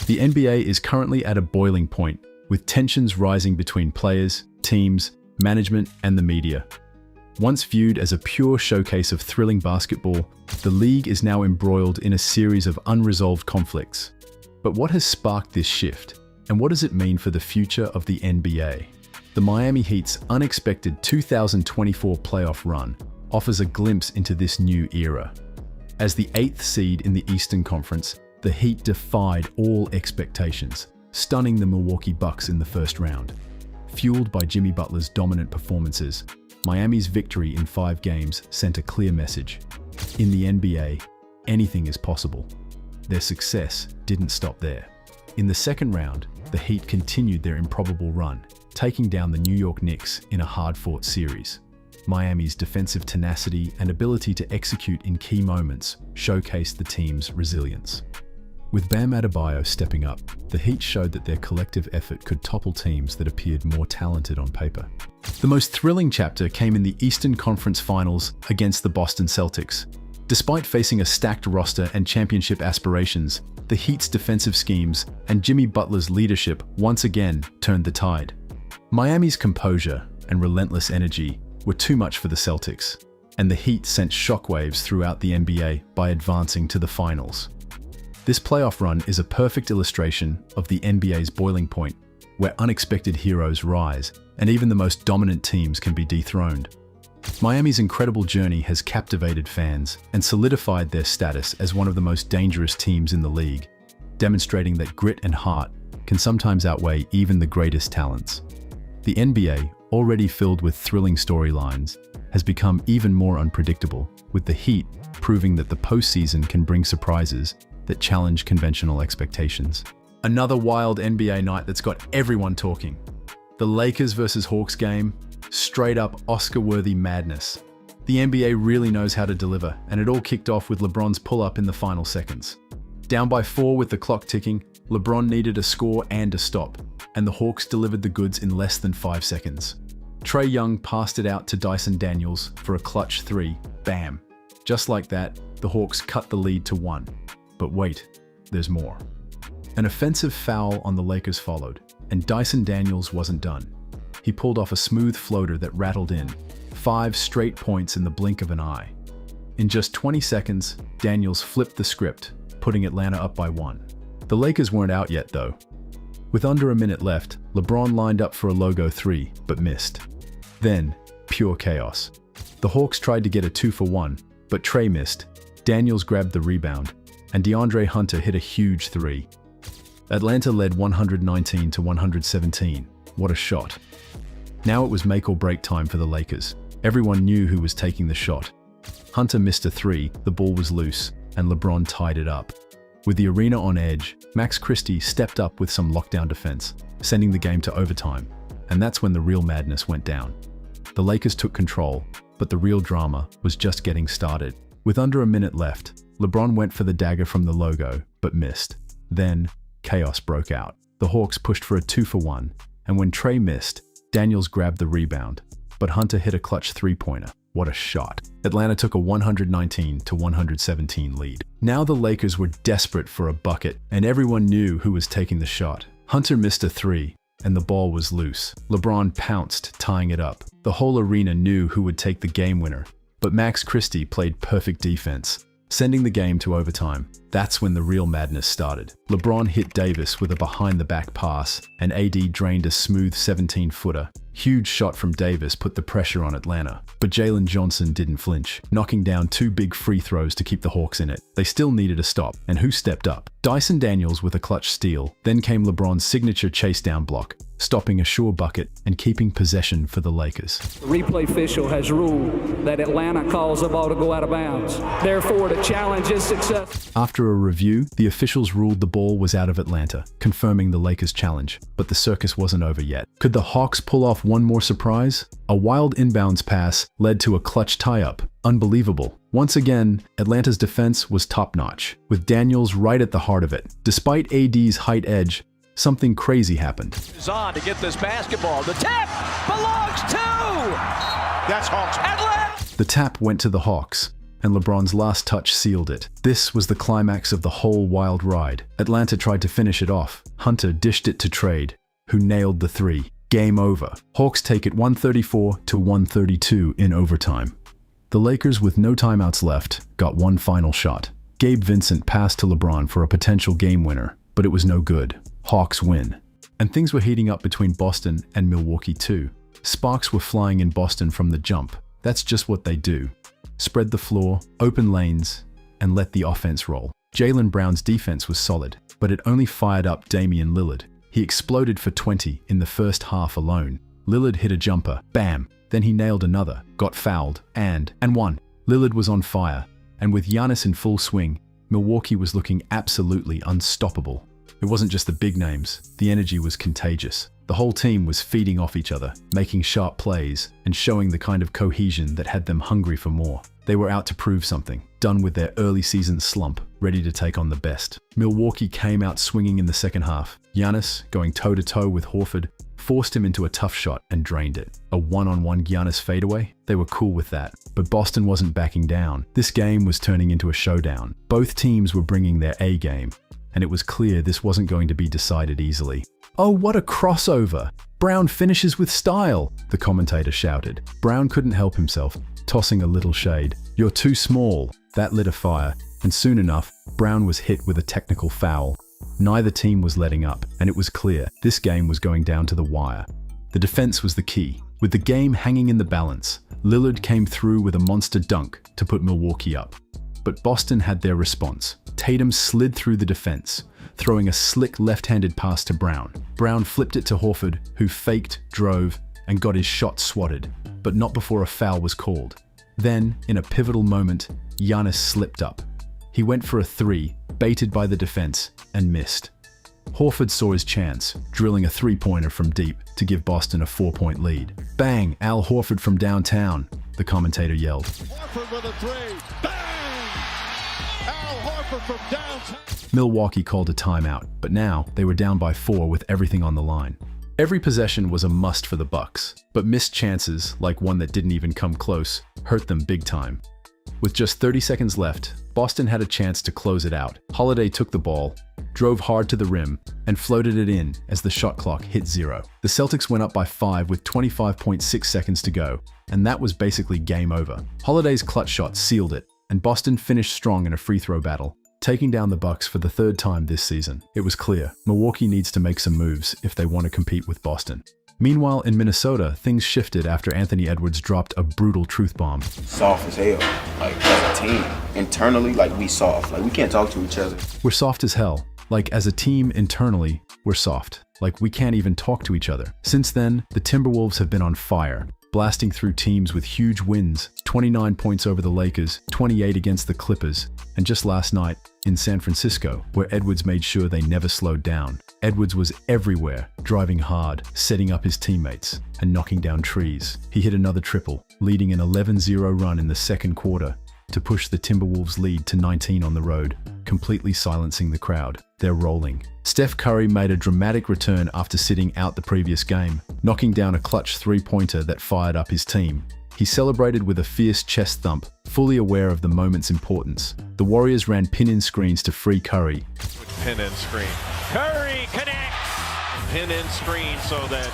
The NBA is currently at a boiling point, with tensions rising between players, teams, management, and the media. Once viewed as a pure showcase of thrilling basketball, the league is now embroiled in a series of unresolved conflicts. But what has sparked this shift, and what does it mean for the future of the NBA? The Miami Heat's unexpected 2024 playoff run offers a glimpse into this new era. As the 8th seed in the Eastern Conference, the Heat defied all expectations, stunning the Milwaukee Bucks in the first round. Fueled by Jimmy Butler's dominant performances, Miami's victory in 5 games sent a clear message. In the NBA, anything is possible. Their success didn't stop there. In the second round, the Heat continued their improbable run, taking down the New York Knicks in a hard-fought series. Miami's defensive tenacity and ability to execute in key moments showcased the team's resilience. With Bam Adebayo stepping up, the Heat showed that their collective effort could topple teams that appeared more talented on paper. The most thrilling chapter came in the Eastern Conference Finals against the Boston Celtics. Despite facing a stacked roster and championship aspirations, the Heat's defensive schemes and Jimmy Butler's leadership once again turned the tide. Miami's composure and relentless energy were too much for the Celtics, and the Heat sent shockwaves throughout the NBA by advancing to the finals. This playoff run is a perfect illustration of the NBA's boiling point, where unexpected heroes rise, and even the most dominant teams can be dethroned. Miami's incredible journey has captivated fans and solidified their status as one of the most dangerous teams in the league, demonstrating that grit and heart can sometimes outweigh even the greatest talents. The NBA, already filled with thrilling storylines, has become even more unpredictable, with the Heat proving that the postseason can bring surprises that challenge conventional expectations. Another wild NBA night that's got everyone talking. The Lakers versus Hawks game, straight up Oscar-worthy madness. The NBA really knows how to deliver, and it all kicked off with LeBron's pull-up in the final seconds. Down by 4 with the clock ticking, LeBron needed a score and a stop, and the Hawks delivered the goods in less than 5 seconds. Trae Young passed it out to Dyson Daniels for a clutch 3, bam. Just like that, the Hawks cut the lead to 1. But wait, there's more. An offensive foul on the Lakers followed, and Dyson Daniels wasn't done. He pulled off a smooth floater that rattled in, 5 straight points in the blink of an eye. In just 20 seconds, Daniels flipped the script, putting Atlanta up by 1. The Lakers weren't out yet though. With under a minute left, LeBron lined up for a logo 3, but missed. Then, pure chaos. The Hawks tried to get a 2-for-1, but Trae missed. Daniels grabbed the rebound, and DeAndre Hunter hit a huge 3. Atlanta led 119-117. What a shot. Now it was make or break time for the Lakers. Everyone knew who was taking the shot. Hunter missed a 3, the ball was loose, and LeBron tied it up. With the arena on edge, Max Christie stepped up with some lockdown defense, sending the game to overtime. And that's when the real madness went down. The Lakers took control, but the real drama was just getting started. With under a minute left, LeBron went for the dagger from the logo, but missed. Then, chaos broke out. The Hawks pushed for a 2-for-1, and when Trae missed, Daniels grabbed the rebound, but Hunter hit a clutch 3-pointer. What a shot. Atlanta took a 119-117 lead. Now the Lakers were desperate for a bucket, and everyone knew who was taking the shot. Hunter missed a 3, and the ball was loose. LeBron pounced, tying it up. The whole arena knew who would take the game winner, but Max Christie played perfect defense, sending the game to overtime. That's when the real madness started. LeBron hit Davis with a behind-the-back pass, and AD drained a smooth 17-footer. Huge shot from Davis put the pressure on Atlanta, but Jalen Johnson didn't flinch, knocking down 2 big free throws to keep the Hawks in it. They still needed a stop, and who stepped up? Dyson Daniels with a clutch steal. Then came LeBron's signature chase-down block, stopping a sure bucket and keeping possession for the Lakers. The replay official has ruled that Atlanta calls the ball to go out of bounds. Therefore, the challenge is successful. After a review, the officials ruled the ball was out of Atlanta, confirming the Lakers' challenge. But the circus wasn't over yet. Could the Hawks pull off one more surprise? A wild inbounds pass led to a clutch tie-up. Unbelievable. Once again, Atlanta's defense was top-notch, with Daniels right at the heart of it. Despite AD's height edge, something crazy happened. On to get this basketball. The tap belongs to... That's Hawks. Atlanta! The tap went to the Hawks, and LeBron's last touch sealed it. This was the climax of the whole wild ride. Atlanta tried to finish it off. Hunter dished it to Trade, who nailed the three. Game over. Hawks take it 134-132 in overtime. The Lakers, with no timeouts left, got one final shot. Gabe Vincent passed to LeBron for a potential game winner, but it was no good. Hawks win. And things were heating up between Boston and Milwaukee too. Sparks were flying in Boston from the jump. That's just what they do. Spread the floor, open lanes, and let the offense roll. Jaylen Brown's defense was solid, but it only fired up Damian Lillard. He exploded for 20 in the first half alone. Lillard hit a jumper, bam, then he nailed another, got fouled, and won. Lillard was on fire, and with Giannis in full swing, Milwaukee was looking absolutely unstoppable. It wasn't just the big names, the energy was contagious. The whole team was feeding off each other, making sharp plays, and showing the kind of cohesion that had them hungry for more. They were out to prove something, done with their early season slump, ready to take on the best. Milwaukee came out swinging in the second half. Giannis, going toe-to-toe with Horford, forced him into a tough shot and drained it. A one-on-one Giannis fadeaway? They were cool with that. But Boston wasn't backing down. This game was turning into a showdown. Both teams were bringing their A game, and it was clear this wasn't going to be decided easily. "Oh, what a crossover! Brown finishes with style!" the commentator shouted. Brown couldn't help himself, tossing a little shade. "You're too small." That lit a fire, and soon enough, Brown was hit with a technical foul. Neither team was letting up, and it was clear this game was going down to the wire. The defense was the key. With the game hanging in the balance, Lillard came through with a monster dunk to put Milwaukee up. But Boston had their response. Tatum slid through the defense, throwing a slick left-handed pass to Brown. Brown flipped it to Horford, who faked, drove, and got his shot swatted, but not before a foul was called. Then, in a pivotal moment, Giannis slipped up. He went for a three, baited by the defense, and missed. Horford saw his chance, drilling a three-pointer from deep to give Boston a 4-point lead. "Bang! Al Horford from downtown," the commentator yelled. Horford with a three. Bang! Al Horford from downtown. Milwaukee called a timeout, but now they were down by 4 with everything on the line. Every possession was a must for the Bucks, but missed chances, like one that didn't even come close, hurt them big time. With just 30 seconds left, Boston had a chance to close it out. Holiday took the ball, drove hard to the rim, and floated it in as the shot clock hit 0. The Celtics went up by 5 with 25.6 seconds to go, and that was basically game over. Holiday's clutch shot sealed it, and Boston finished strong in a free throw battle, taking down the Bucks for the third time this season. It was clear, Milwaukee needs to make some moves if they want to compete with Boston. Meanwhile, in Minnesota, things shifted after Anthony Edwards dropped a brutal truth bomb. Soft as hell, like as a team. Internally, like we soft, like we can't talk to each other. We're soft as hell. Like as a team internally, we're soft. Like we can't even talk to each other. Since then, the Timberwolves have been on fire, blasting through teams with huge wins, 29 points over the Lakers, 28 against the Clippers, and just last night in San Francisco, where Edwards made sure they never slowed down. Edwards was everywhere, driving hard, setting up his teammates, and knocking down trees. He hit another triple, leading an 11-0 run in the second quarter to push the Timberwolves' lead to 19 on the road, completely silencing the crowd. They're rolling. Steph Curry made a dramatic return after sitting out the previous game, knocking down a clutch three-pointer that fired up his team. He celebrated with a fierce chest thump, fully aware of the moment's importance. The Warriors ran pin-in screens to free Curry. Pin-in screen. Curry connects! Pin-in screen so that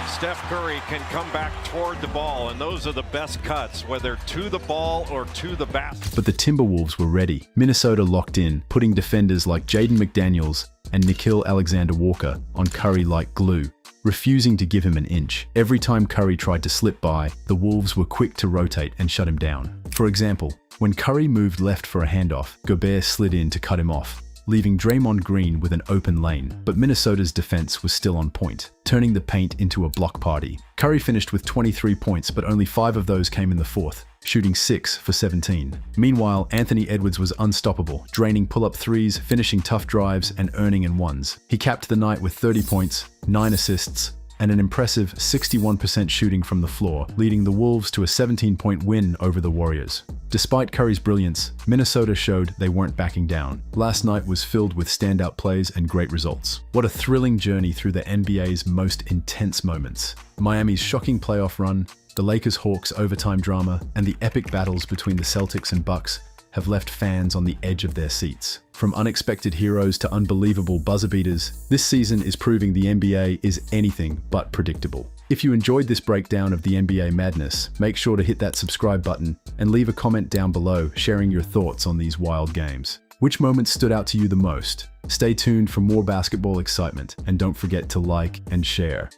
Steph Curry can come back toward the ball, and those are the best cuts, whether to the ball or to the basket. But the Timberwolves were ready. Minnesota locked in, putting defenders like Jaden McDaniels and Nickeil Alexander-Walker on Curry like glue, refusing to give him an inch. Every time Curry tried to slip by, the Wolves were quick to rotate and shut him down. For example, when Curry moved left for a handoff, Gobert slid in to cut him off, leaving Draymond Green with an open lane. But Minnesota's defense was still on point, turning the paint into a block party. Curry finished with 23 points, but only 5 of those came in the fourth, shooting 6 for 17. Meanwhile, Anthony Edwards was unstoppable, draining pull-up threes, finishing tough drives, and earning in ones. He capped the night with 30 points, 9 assists, and an impressive 61% shooting from the floor, leading the Wolves to a 17-point win over the Warriors. Despite Curry's brilliance, Minnesota showed they weren't backing down. Last night was filled with standout plays and great results. What a thrilling journey through the NBA's most intense moments. Miami's shocking playoff run, the Lakers-Hawks overtime drama, and the epic battles between the Celtics and Bucks have left fans on the edge of their seats. From unexpected heroes to unbelievable buzzer beaters, this season is proving the NBA is anything but predictable. If you enjoyed this breakdown of the NBA madness, make sure to hit that subscribe button and leave a comment down below sharing your thoughts on these wild games. Which moments stood out to you the most? Stay tuned for more basketball excitement, and don't forget to like and share.